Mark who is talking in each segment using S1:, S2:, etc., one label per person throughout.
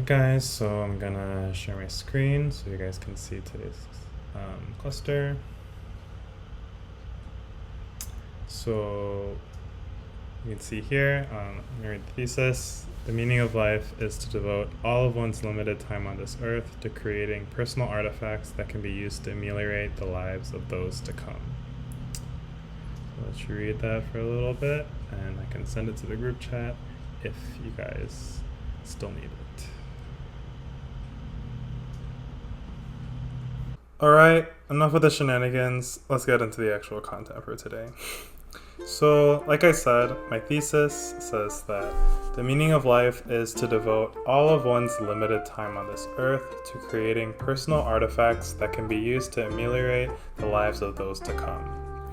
S1: Guys, so I'm gonna share my screen so you guys can see today's cluster. So you can see here, I'm gonna read the thesis. The meaning of life is to devote all of one's limited time on this earth to creating personal artifacts that can be used to ameliorate the lives of those to come. So let's read that for a little bit, and I can send it to the group chat if you guys still need it. Alright, enough of the shenanigans. Let's get into the actual content for today. So, like I said, my thesis says that the meaning of life is to devote all of one's limited time on this earth to creating personal artifacts that can be used to ameliorate the lives of those to come.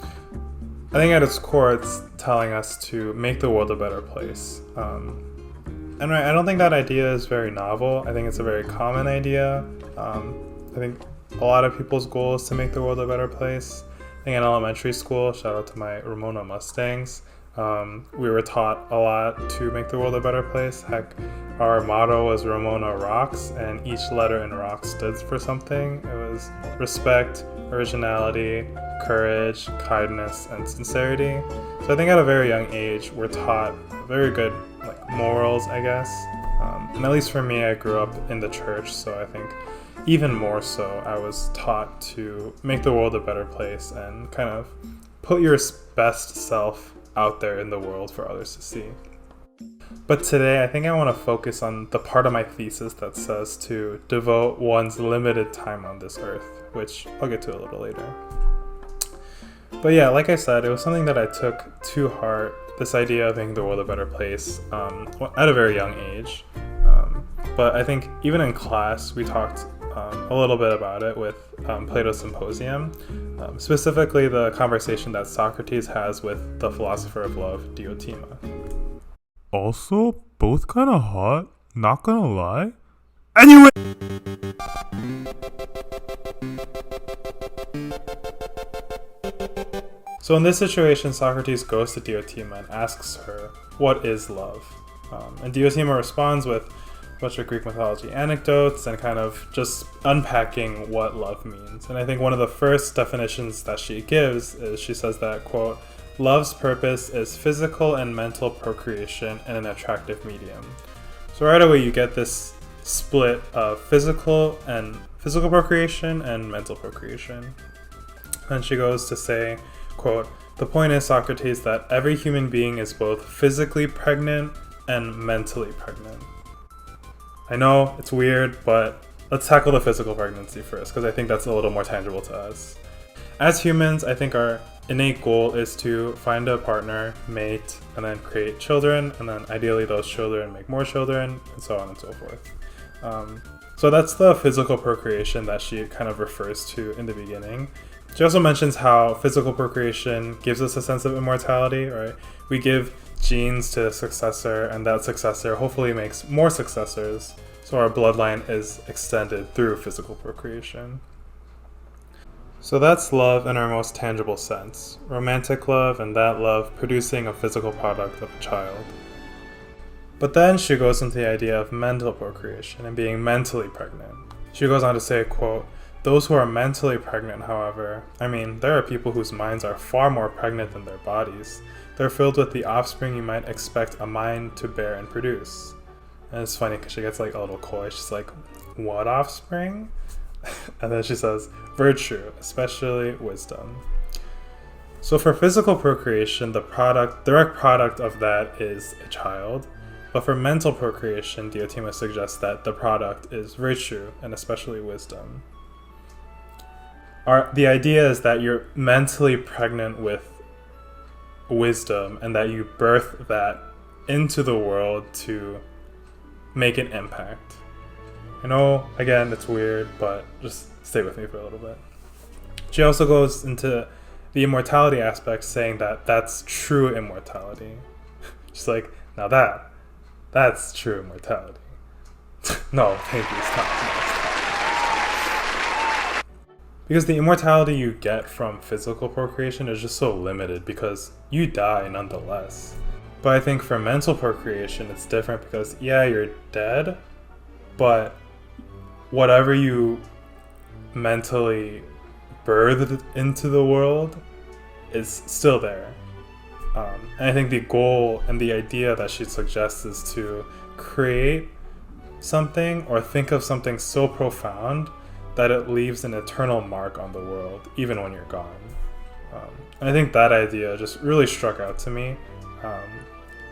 S1: I think at its core, it's telling us to make the world a better place. And I don't think that idea is very novel. I think it's a very common idea. I think a lot of people's goal is to make the world a better place. I think in elementary school, shout out to my Ramona Mustangs, we were taught a lot to make the world a better place. Heck, our motto was Ramona Rocks, and each letter in rock stood for something. It was respect, originality, courage, kindness, and sincerity. So I think at a very young age, we're taught very good morals, I guess. And at least for me, I grew up in the church, so I think even more so, I was taught to make the world a better place and kind of put your best self out there in the world for others to see. But today, I think I want to focus on the part of my thesis that says to devote one's limited time on this earth, which I'll get to a little later. But yeah, like I said, it was something that I took to heart, this idea of making the world a better place, at a very young age. But I think even in class, we talked a little bit about it with Plato's Symposium, specifically the conversation that Socrates has with the philosopher of love, Diotima.
S2: Also, both kinda hot, not gonna lie. Anyway!
S1: So in this situation, Socrates goes to Diotima and asks her, what is love? And Diotima responds with a bunch of Greek mythology anecdotes and kind of just unpacking what love means. And I think one of the first definitions that she gives is she says that, quote, love's purpose is physical and mental procreation in an attractive medium. So right away you get this split of physical procreation and mental procreation. And she goes to say, quote, the point is, Socrates, that every human being is both physically pregnant and mentally pregnant. I know it's weird, but let's tackle the physical pregnancy first, because I think that's a little more tangible to us. As humans, I think our innate goal is to find a partner, mate, and then create children, and then ideally those children make more children, and so on and so forth. So that's the physical procreation that she kind of refers to in the beginning. She also mentions how physical procreation gives us a sense of immortality, right? We give genes to a successor, and that successor hopefully makes more successors, so our bloodline is extended through physical procreation. So that's love in our most tangible sense, romantic love, and that love producing a physical product of a child. But then she goes into the idea of mental procreation and being mentally pregnant. She goes on to say, quote, those who are mentally pregnant, however, there are people whose minds are far more pregnant than their bodies. They're filled with the offspring you might expect a mind to bear and produce. And it's funny because she gets a little coy. She's like, what offspring? And then she says, virtue, especially wisdom. So for physical procreation, the direct product of that is a child. But for mental procreation, Diotima suggests that the product is virtue, and especially wisdom. The idea is that you're mentally pregnant with wisdom and that you birth that into the world to make an impact. I know, again, it's weird, but just stay with me for a little bit. She also goes into the immortality aspect, saying that that's true immortality. She's like, now that's true immortality. No, thank you, stop. Because the immortality you get from physical procreation is just so limited because you die nonetheless. But I think for mental procreation, it's different because, yeah, you're dead, but whatever you mentally birthed into the world is still there. And I think the goal and the idea that she suggests is to create something or think of something so profound that it leaves an eternal mark on the world, even when you're gone. And I think that idea just really struck out to me,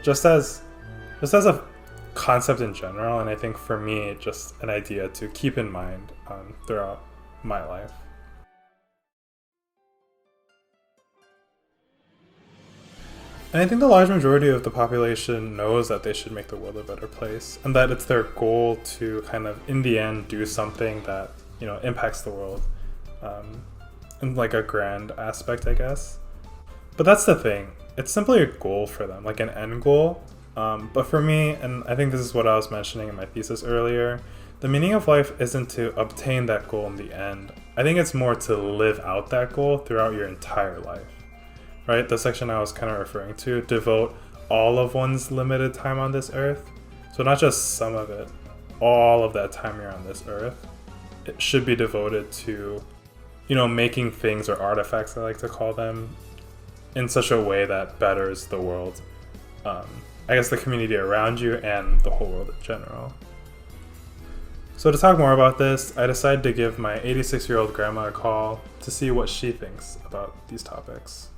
S1: just as a concept in general, and I think for me, just an idea to keep in mind throughout my life. And I think the large majority of the population knows that they should make the world a better place, and that it's their goal to kind of, in the end, do something that, you know, impacts the world, in like a grand aspect, I guess. But that's the thing. It's simply a goal for them, like an end goal. But for me, and I think this is what I was mentioning in my thesis earlier, the meaning of life isn't to obtain that goal in the end. I think it's more to live out that goal throughout your entire life. Right? The section I was kind of referring to, devote all of one's limited time on this earth. So not just some of it, all of that time you're on this earth, it should be devoted to, you know, making things or artifacts, I like to call them, in such a way that betters the world. I guess the community around you and the whole world in general. So to talk more about this, I decided to give my 86-year-old grandma a call to see what she thinks about these topics.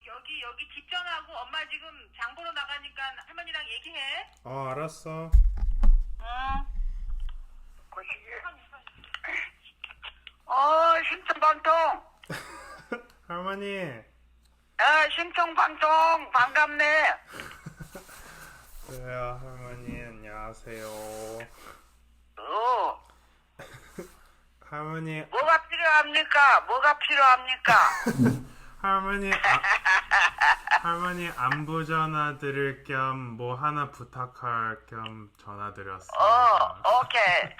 S3: 여기 집전하고 엄마 지금 장 보러 나가니까 할머니랑 얘기해.
S1: 알았어.
S3: 심청방통.
S1: 할머니.
S3: 심청방통 반갑네.
S1: 그래요, 할머니 안녕하세요. 할머니.
S3: 뭐가 필요합니까?
S1: 할머니 안부 전화 드릴 겸 뭐 하나 부탁할 겸 전화 드렸습니다.
S3: 오케이.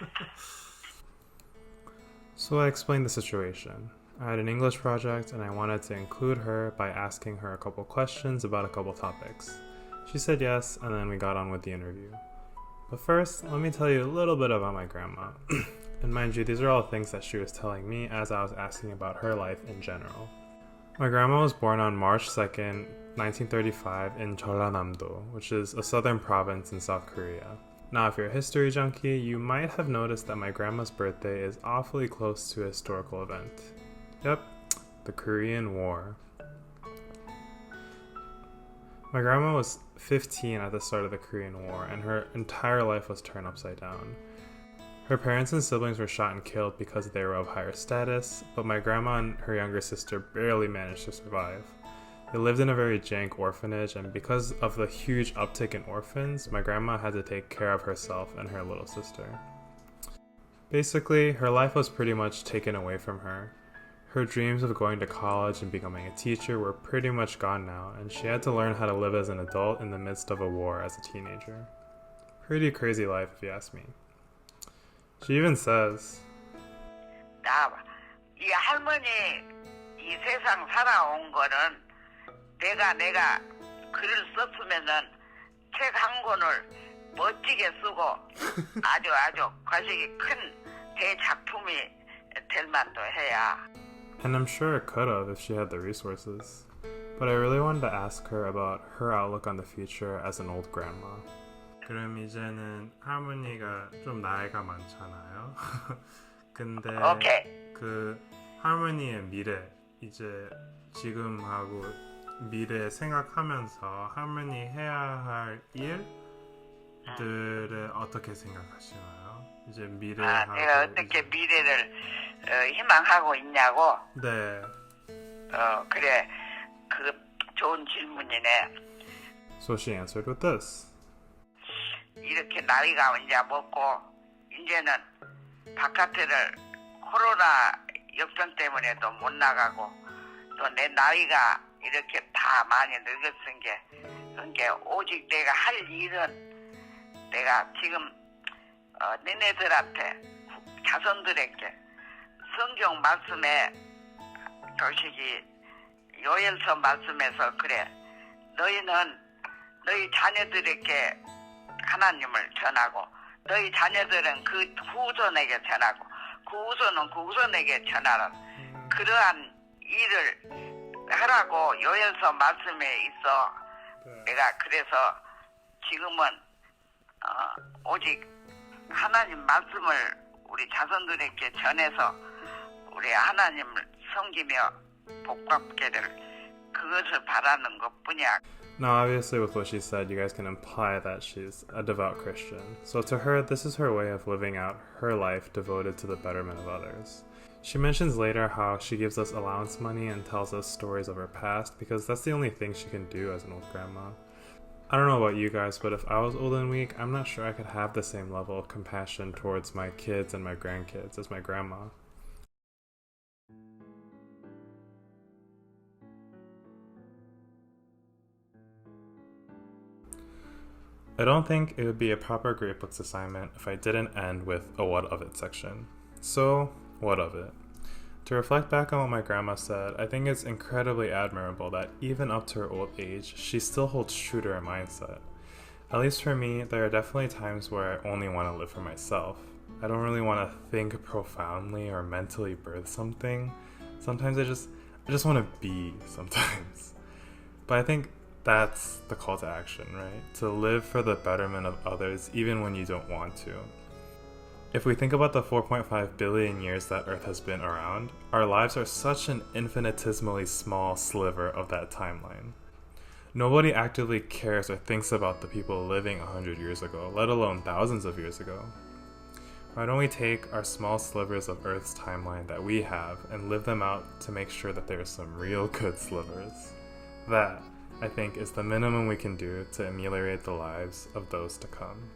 S1: So I explained the situation. I had an English project and I wanted to include her by asking her a couple questions about a couple topics. She said yes, and then we got on with the interview. But first, let me tell you a little bit about my grandma. And mind you, these are all things that she was telling me as I was asking about her life in general. My grandma was born on March 2nd, 1935 in Jeollanam-do, which is a southern province in South Korea. Now, if you're a history junkie, you might have noticed that my grandma's birthday is awfully close to a historical event. Yep, the Korean War. My grandma was 15 at the start of the Korean War, and her entire life was turned upside down. Her parents and siblings were shot and killed because they were of higher status, but my grandma and her younger sister barely managed to survive. They lived in a very jank orphanage, and because of the huge uptick in orphans, my grandma had to take care of herself and her little sister. Basically, her life was pretty much taken away from her. Her dreams of going to college and becoming a teacher were pretty much gone now, and she had to learn how to live as an adult in the midst of a war as a teenager. Pretty crazy life, if you ask me. She even says,
S3: 이 할머니 이 세상 살아온 거는 내가 글을 썼으면은 책 한 권을 멋지게 쓰고 아주 과식이 큰 대작품이 될 만도 해야.
S1: And I'm sure it could have if she had the resources. But I really wanted to ask her about her outlook on the future as an old grandma. 그럼 이제는 할머니가 좀 나이가 많잖아요. 근데
S3: 오케이.
S1: 그 할머니의 미래, 이제 지금하고 미래 생각하면서 할머니 해야 할 일들을 어떻게 생각하시나요? 이제 미래하고
S3: 내가 어떻게 미래를 희망하고 있냐고?
S1: 네.
S3: 그래. 그 좋은 질문이네.
S1: So she answered with this.
S3: 이렇게 나이가 이제 먹고 이제는 바깥을 코로나 역병 때문에도 못 나가고 또 내 나이가 이렇게 다 많이 늙었은 게 그러니까 오직 내가 할 일은 내가 지금 너네들한테 자손들에게 성경 말씀에 도시기 요엘서 말씀에서 그래 너희는 너희 자녀들에게 하나님을 전하고 너희 자녀들은 그 후손에게 전하고 그 후손은 그 후손에게 전하는 그러한 일을 하라고 요연서 말씀에 있어. 내가 그래서 지금은 오직 하나님 말씀을 우리 자손들에게 전해서 우리 하나님을 섬기며 복받게 될 그것을 바라는 것뿐이야.
S1: Now, obviously, with what she said, you guys can imply that she's a devout Christian. So to her, this is her way of living out her life devoted to the betterment of others. She mentions later how she gives us allowance money and tells us stories of her past because that's the only thing she can do as an old grandma. I don't know about you guys, but if I was old and weak, I'm not sure I could have the same level of compassion towards my kids and my grandkids as my grandma. I don't think it would be a proper Great Books assignment if I didn't end with a what of it section. So, what of it? To reflect back on what my grandma said, I think it's incredibly admirable that even up to her old age, she still holds true to her mindset. At least for me, there are definitely times where I only want to live for myself. I don't really want to think profoundly or mentally birth something. Sometimes I just want to be sometimes. But I think that's the call to action, right? To live for the betterment of others even when you don't want to. If we think about the 4.5 billion years that Earth has been around, our lives are such an infinitesimally small sliver of that timeline. Nobody actively cares or thinks about the people living 100 years ago, let alone thousands of years ago. Why don't we take our small slivers of Earth's timeline that we have and live them out to make sure that there are some real good slivers? That, I think, is the minimum we can do to ameliorate the lives of those to come.